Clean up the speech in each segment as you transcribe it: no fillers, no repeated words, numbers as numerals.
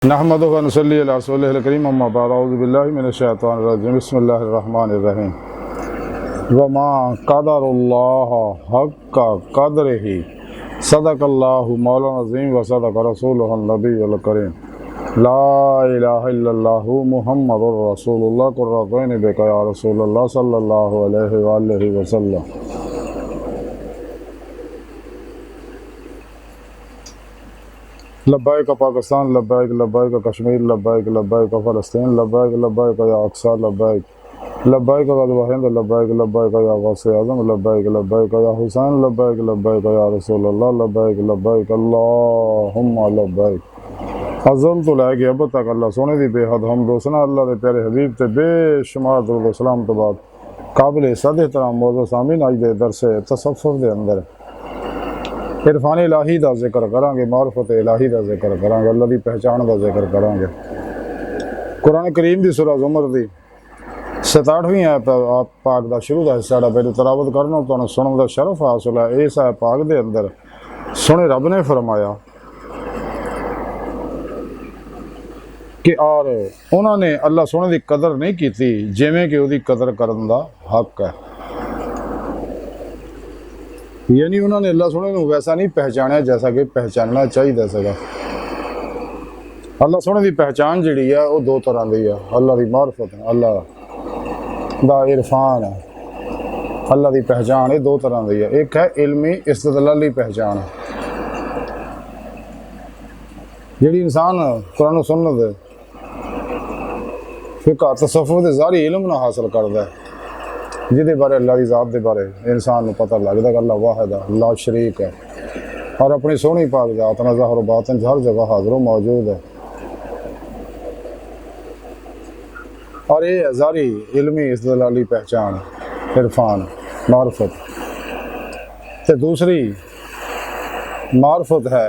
नहमदुहु व नसल्ली अला रसूलिहिल करीम अम्मा बाद अऊज़ु बिल्लाहि मिनश शैतानिर रजीम बिस्मिल्लाहिर रहमानिर रहीम वमा क़दरुल्लाह हक़्क़ क़द्रिही सदक़ल्लाहु मौलाना अज़ीम व सदक़ रसूलुहुन नबियुल करीम ला इलाहा इल्लल्लाहु मुहम्मदुर रसूलुल्लाह कुर्रतु ऐनि बिका या रसूलल्लाह सल्लल्लाहु अलैहि व आलिहि वसल्लम। लब्बैक पाकिस्तान लब्बैक लब्बैक कश्मीर लब्बैक लब्बैक फ़लस्तीन लब्बैक लब्बैक या अक्सा लब्बैक लब्बैक ग़ज़वा हिंद लब्बैक लब्बैक या गौसे आज़म लब्बैक लब्बैक या हुसैन लब्बैक लब्बैक या रसूलल्लाह लब्बैक लब्बैक अल्लाहुम्मा लब्बैक। अज़ल तो लैके अब तक अल्लाह सोने दी बेहद हम दोसना अल्लाह के प्यारे हबीब ते बेशुमार दुरूद सलाम तो बाद काबिल सद एहतराम मौजूद सामीन अज दे दरसे तसव्वुफ़ दे अंदर इरफान इलाही का जिक्र करांगे, मारफत इलाही का जिक्र करांगे, अल्लाह की पहचान का जिक्र करांगे। कुरान करीम की सूरह ज़ुमर की 67वीं ऐप आप पाक का शुरू का हिस्सा मेरी तलावत करना तो सुनने का शरफ हासिल है। इस ऐप पाक के अंदर सोने रब ने फरमाया कि और उन्होंने अल्लाह सोने की कदर नहीं की जिमें कि उसकी कदर करने का हक है। यानी उन्होंने अल्लाह सोने को वैसा नहीं पहचाना जैसा कि पहचानना चाहिए सगा। अल्लाह सोने की पहचान जी है वो दो तरह की है। अल्लाह की मारफत है, अल्लाह का इरफान है, अल्लाह की पहचान ये दो तरह की है। एक है इल्मी इस्तदलाली पहचान जी इंसान कुरान सुन्नत फिक़ह तसव्वुफ़ के ज़ारी इल्म ना हासिल करता है जिदे बारे अल्लाह की ज़ात के बारे इंसान को पता लगता कि अल्लाह वाहिद है, ला शरीक है और अपनी सोहनी पाक ज़ात ना ज़ाहिर बातिन हर जगह हाज़िर मौजूद है। और ये ज़ारी इल्मी इस्तदलाली पहचान इरफान मारफत। तो दूसरी मारफत है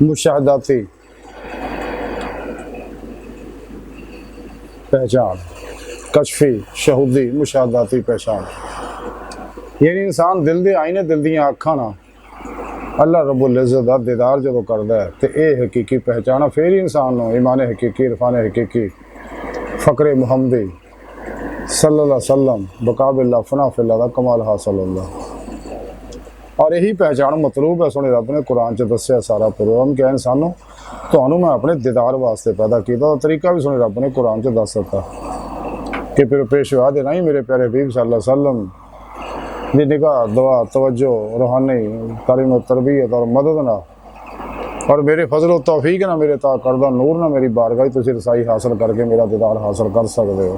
मुशाहदाती पहचान, कशफी शहूदी मुशाहदाती पहचान। यानी इंसान दिल दे आईने दिल दियाँ अखां ना अल्लाह रब्बुल इज़्ज़त दा दीदार जो करता है तो यह हकीकी पहचान है। फिर ही इंसान को ईमान हकीकी इरफान हकीकी फ़क्र मुहम्मदी सल्लल्लाहु अलैहि वसल्लम बकाबिल्ला फना फिल्ला दा कमाल हासिल होंदा। और यही पहचान मतलूब है। सोने रब ने कुरान च दस्या सारा प्रोग्राम क्या इंसानों तो मैं अपने दीदार वास्ते पैदा किया। तरीका भी सोने रब ने कुरान च दस दिता कि फिर पेशवा देना ही मेरे प्यारे हबीब सल्लल्लाहु अलैहि वसल्लम की निगाह दुआ तवज्जो रूहानी तालीम और तरबियत और मदद ना और मेरे फजल और तौफीक ना मेरे ता करदा नूर ना मेरी बारगाह तुसीं रसाई हासिल करके मेरा दीदार हासिल कर सकते हो।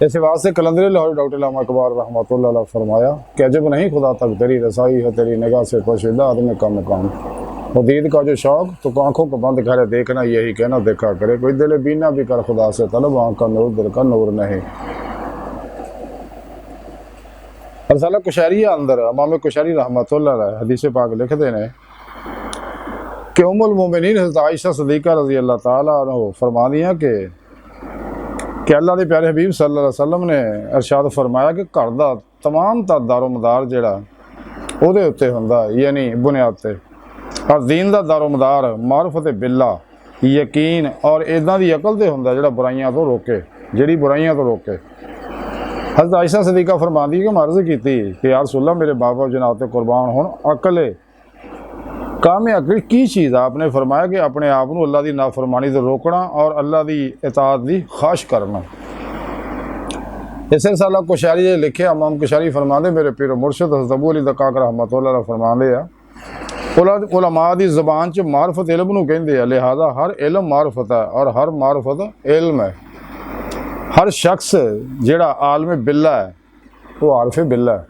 इस वास्ते कलंदर लाहौरी डॉक्टर अल्लामा इकबाल रहमतुल्लाह अलैह फरमाया कि अजब नहीं खुदा तक तेरी रसाई है तेरी निगाह से पोशीदा आदमी का मकाम। मुदीद का जो शौक तो आँखों को बंद करे देखना यही कहना देखा करे कोई दिल बीना भी कर खुदा से तलब आँख का नूर दिल का नूर नहीं। रसाला कुशैरिया अंदर इमाम कुशैरी रहमतुल्लाह अलैह हदीस पाक लिखते हैं कि उम्मुल मोमिनीन हज़रत आयशा सिद्दीक़ा रज़ी अल्लाह ताला अन्हा फरमा दिया कि अल्लाह के प्यारे हबीब सल्लल्लाहु अलैहि वसल्लम ने इरशाद फरमाया कि घर का तमाम दारो मदार जिहड़ा उहदे उत्ते हुंदा यानी बुनियाद ते और दीन का दारो मदार मारफत बिल्ला यकीन और इदां दी अकल ते हुंदा जिहड़ा बुराइयां तो रोके जिहड़ी बुराइयां तो रोके। हज़रत आयशा सिद्दीक़ा फरमांदी कि मैं अर्ज़ की कि या रसूलल्लाह मेरे बाबा जनाब ते कुर्बान होण अकल काम अकल की चीज़ आपने फरमाया कि अपने आप को अल्लाह की नाफरमानी तो रोकना और अल्लाह की इताअत की ख्वाहिश करना। इस रसाला कुशैरी लिखे इमाम कुशैरी फरमाते मेरे पीर मुर्शिद हज़रत अबू अली दकाक रहमतुल्लाह अलैह फरमाते आ उलमा की ज़बान च मारफत इल्म नूं कहंदे आ। लिहाजा हर इल्म मारफत है और हर मारफत इल्म है। हर शख्स जिहड़ा आलम बिल्ला है वो आरफ बिल्ला है।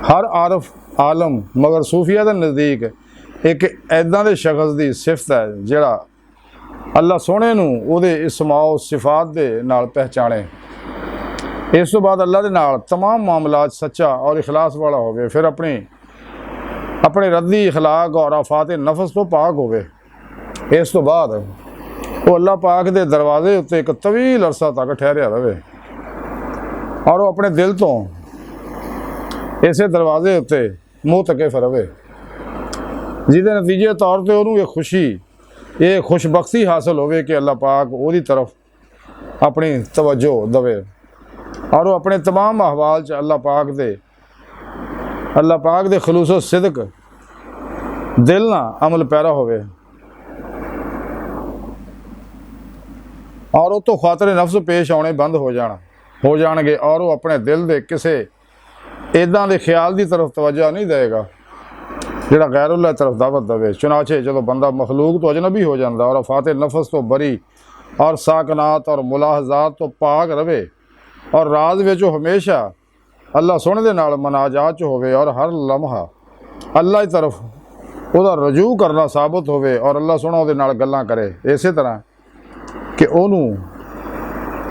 हर आरफ आलम मगर सूफिया के नज़दीक एक ऐदां दे शख्स की सिफत है जिहड़ा अल्लाह सोहणे नूं उहदे इसमाओ सिफात दे नाल पहचाने। इस तो बाद अल्लाह दे नाल तमाम मामलात सच्चा और इखलास वाला होवे फिर अपने रद्दी इखलाक और आफात नफस तो पाक होवे। इस तो बाद वो अल्लाह पाक दे दरवाजे उत्ते एक तवील अरसा तक ठहरिया रहे और वो अपने दिल तो इस दरवाजे उत्ते मुतकिफ रहे। ਜਿਹਦੇ ਨਤੀਜੇ ਤੌਰ ਤੇ ਉਹਨੂੰ ਇਹ ਖੁਸ਼ੀ, ਇਹ ਖੁਸ਼ਬਖਤੀ ਹਾਸਲ ਹੋਵੇ ਕਿ ਅੱਲਾਹ ਪਾਕ ਉਹਦੀ ਤਰਫ ਆਪਣੀ ਤਵੱਜੋ ਦੇਵੇ ਔਰ ਉਹ ਆਪਣੇ तमाम अहवाल 'ਚ ਅੱਲਾਹ ਪਾਕ ਦੇ ਖਲੂਸੋ ਸਿਦਕ ਦਿਲ ਨਾਲ ਅਮਲ ਪੈਰਾ ਹੋਵੇ ਔਰ ਉਹ ਤੋਂ ਖਾਤਰ ਨਫਸ ਪੇਸ਼ ਆਉਣੇ ਬੰਦ ਹੋ ਜਾਣਗੇ ਔਰ ਉਹ ਆਪਣੇ ਦਿਲ ਦੇ ਕਿਸੇ ਇੱਦਾਂ ਦੇ ਖਿਆਲ ਦੀ ਤਰਫ ਤਵੱਜੋ ਨਹੀਂ ਦੇਵੇਗਾ ਜਿਹੜਾ ਗੈਰੁल्लाह तरफ दावत देवे। चुनाचे जो बंदा मखलूक तो अजनबी हो जाता और आफात नफस तो बरी और साकनात और मुलाहजात तो पाक रवे और राज में हमेशा अल्लाह सोने दे नाल मनाजात च होवे और हर लम्हा अल्लाह की तरफ उसका रजू करना साबित होवे और अल्लाह सोना उहदे नाल गल्लां करे। इस तरह कि उहनूं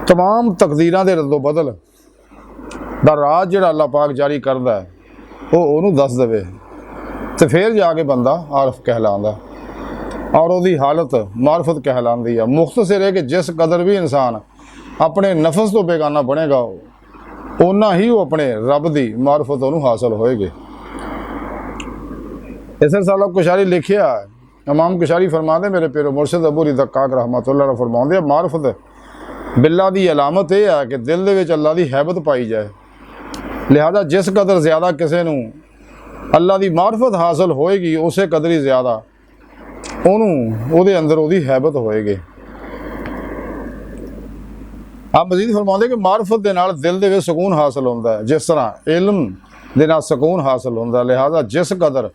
तमाम तकदीरां दे रद्दो बदल दा राज जिहड़ा अल्लाह पाक जारी करदा है वो उहनूं दस देवे तो फिर जाके बंदा आरफ कहलांदा और उसकी हालत मार्फत कहलांदी है। मुख्तसर है कि जिस कदर भी इंसान अपने नफस तो बेगाना बनेगा उन्ना ही वो अपने रब की मार्फत उन्होंने हासिल होएगी। इस साल कुशारी लिखिया इमाम कुशारी फरमाते मेरे पिरो मुर्शिद अबू रिज़ा काक रहमतुल्लाह फरमाते मार्फत बिल्ला की अलामत यह है कि दिल दे विच अल्लाह की हैबत पाई जाए। लिहाजा जिस कदर ज़्यादा किसी नूं अल्लाह की मार्फत हासिल होएगी उसे कदर ही ज़्यादा उहदे अंदर उसकी हैबत होएगी। आप मजीद फरमाते कि मार्फत के नाल दिल दे विच सुकून हासिल होंदा है जिस तरह इल्म दे नाल सुकून हासिल होंदा है। लिहाजा जिस कदर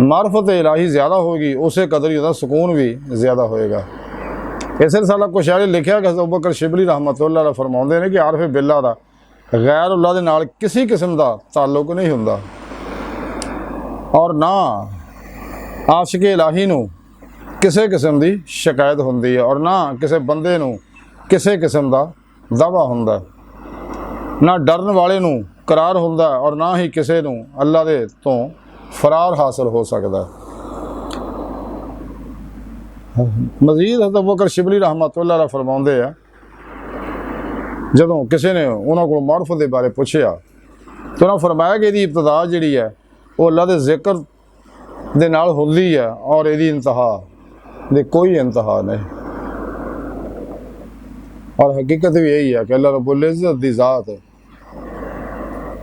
मार्फत इलाही ज़्यादा होगी उसे कदर ही उसका सुकून भी ज़्यादा होएगा। इस साल कुछ शायरी लिखा कि अबू बकर शिबली रहमतुल्लाह अलैह फरमाते हैं कि आरफ बिल्ला दा गैरुल्लाह दे नाल किसी किस्म का ताल्लुक नहीं हुंदा और ना आशिक इलाही नूं किसी किस्म की शिकायत होंदी है और ना किसी बंदे नूं किसी किस्म का दावा हुंदा, ना डरन वाले नूं करार हुंदा और ना ही किसी नूं अल्लाह दे तो फरार हासिल हो सकता। मजीद हज़रत अबू बकर शिबली रहमतुल्लाह अलैह फरमाउंदे आ जदों किसी ने उन्हां कोल मार्फत के बारे पूछया तो उन्होंने फरमाया कि इसकी इब्तदा जिहड़ी है वो अल्लाह के जिक्र दे नाल हुंदी है और इसकी इंतहा दे कोई इंतहा नहीं। और हकीकत भी यही है कि अल्लाह रब्बुल इज़्ज़त दी ज़ात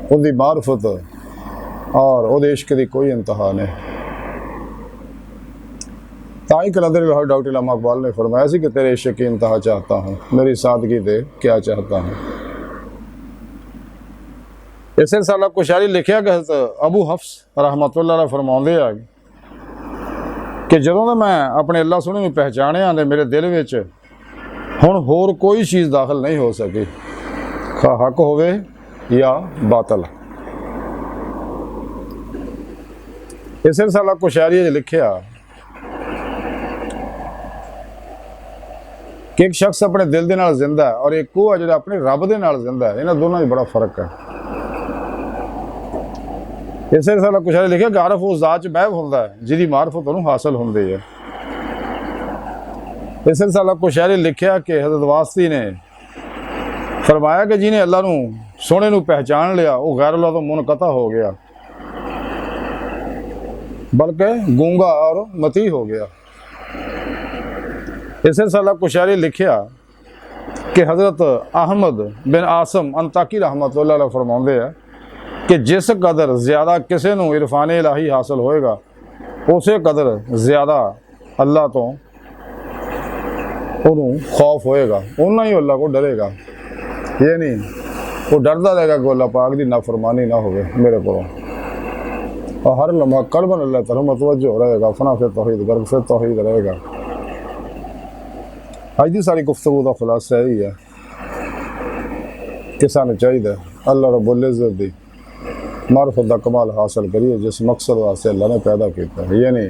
उसकी मार्फत और उसदे इश्क की कोई इंतहा नहीं। ताई कलंदर लाहौर डॉक्टर इलामा इकबाल ने फरमाया सी कि तेरे इश्क की इंतहा चाहता हूँ, मेरी सादगी दे क्या चाहता हूँ। इस साल कुछ शायरी लिखिया कि अबू हफ्स रहमतुल्लाह अलैह फरमाउंदे आ कि जदों दा मैं अपने अल्लाह सोहणे नूं पहचानिया ते मेरे दिल विच हुण होर कोई चीज़ दाखिल नहीं हो सकी, खा हक होवे या बातल। इस साल कुछ शायरी लिखिया कि एक शख्स अपने दिल दे नाल जिंदा है और एक वो है जो अपने रब दे नाल जिंदा है। इन्हां दोनों में बड़ा फर्क है। इस साल कुछ लिखा कि आरफ उस जात च महब हुंदा है जिहदी मार्फत उहनूं हासिल हुंदी है। इस साल कुछ शायरी लिखा कि हज़रत वास्ती ने फरमाया कि जिन्हें अल्लाह नूं सोहणे नूं पहचान लिया वो गैरुल्लाह तो मुनक़ता हो गया बल्कि गूंगा और मती हो गया। इस साल कुछ शायरी लिखा कि हज़रत अहमद बिन आसम अंताकी रहमतुल्लाह अलैह फरमाउंदे है कि जिस कदर ज़्यादा किसी नूं इरफान इलाही हासिल होएगा उसे कदर ज़्यादा अल्लाह तो उन्होंने खौफ होएगा, उन्ना ही अल्लाह को डरेगा। ये नहीं वो डरता रहेगा कि अल्लाह पाक की नाफरमानी ना हो मेरे को और हर लम्हा कल्बन अल्लाह तरफ मतवज्जो रहेगा, फना फिर तौहीद गर्ग फिर तौहीद रहेगा। अज की सारी गुफ्तगू का खुलासा यही है कि सानू चाहिए अल्लाह रब्बुल इज़्ज़त दी मार्फत दा कमाल हासिल करिए जिस मकसद वास्ते अल्लाह ने पैदा किया है। यानी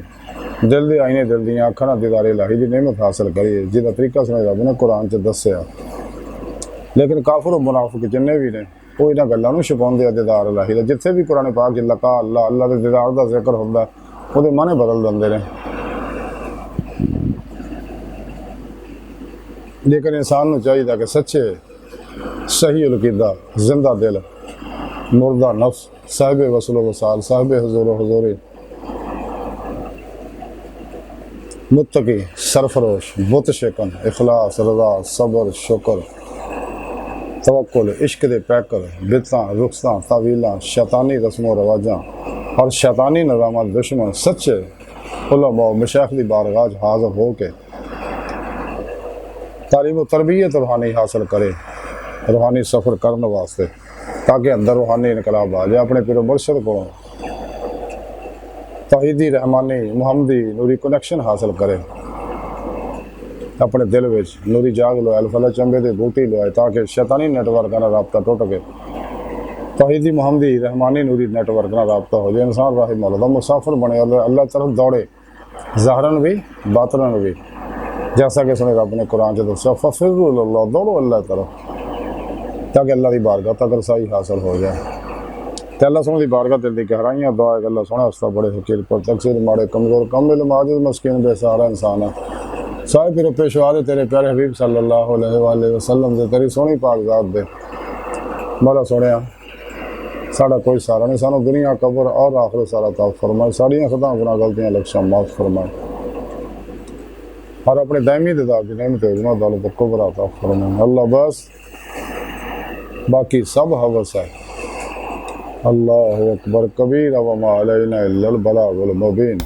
दिल दे आईने दिल दियां अखां नाल दीदार इलाही दी नेमत हासिल करिए जिहदा तरीका सुने रब ने कुरान च दस्सिया। लेकिन काफिर और मुनाफिक जिन्ने भी ने वो इन्हां गल्लां नूं छुपाउंदे आ दीदार इलाही दा। जिथे भी कुरान पाक च लका अल्लाह अल्लाह दे दीदार दा जिक्र हुंदा उहदे माने बदल दिंदे ने। लेकिन इंसान नूं चाहिए कि सच्चे सही अकीदा जिंदा दिल मुर्दा नफ्स साहिब वसल वसाल साहिब हजूर हजूरी मुत्तकी, सरफरोश, बुत शिकन, इखलास, रज़ा, सब्र, शुक्र, तवक्कुल, इश्क दे पैकर, बिदतां, रुखसां, तावीलां, शैतानी रस्मों रवाजां और शैतानी निज़ामात दुश्मन सच्चे उलमा और मशाइख दी बारगाह च हाज़िर हो के तालीम व तरबियत रूहानी हासिल करे, रूहानी सफ़र करने वास्ते, ताकि अंदर रूहानी इनकलाब आ जाए। अपने पिरो मुर्शद को तौहीदी, रहमानी, मुहम्मदी नूरी कनैक्शन हासिल करे, अपने दिल में नूरी जाग लो, अलफला चंबे दे बूटी लोए, ताकि शैतानी नेटवर्क का रबता टुट के तौहीदी, मुहम्मदी, रहमानी नूरी नेटवर्क का रबता हो जाए। इंसान राह मौला मुसाफिर बने और अल्लाह तरफ दौड़े, ज़ाहरन भी बातरन भी, जैसा कि सुने रब ने कुरान च दस्या, फफिर्रुल्लाह, दौड़ो अल्लाह तरफ, ताकि अल्लाह की बारगाह तक रसाई हासिल हो जाए। तो अल्लाह सोने की बारगाह दिल की गहराइयाँ दुआ है। अल्लाह सोना उसका बड़े फकीर पर तकसीर माड़े कमज़ोर कमिल माजिद मस्किन बेसहारा इंसान है। साहिब फिर पेशवा दे तेरे प्यारे हबीब सल्लल्लाहु अलैहि वसल्लम से तेरी सोहनी पाक ज़ात दे मौला सोने साड़ा कोई सारा नहीं, सानू दुनिया कब्र और आखिर सारा ताब फरमाए, साड़ियाँ खता गुनाह गलतियाँ लक्ष्यां माफ़ फरमाए और अपने दायमी दिदा की नेमत उजमा दौलत कुबरा अता फरमाए। अल्लाह बस बाकी सब हवस है। अल्लाहु अकबर कबीर व मा अलैना इल्लल बलागुल मुबीन।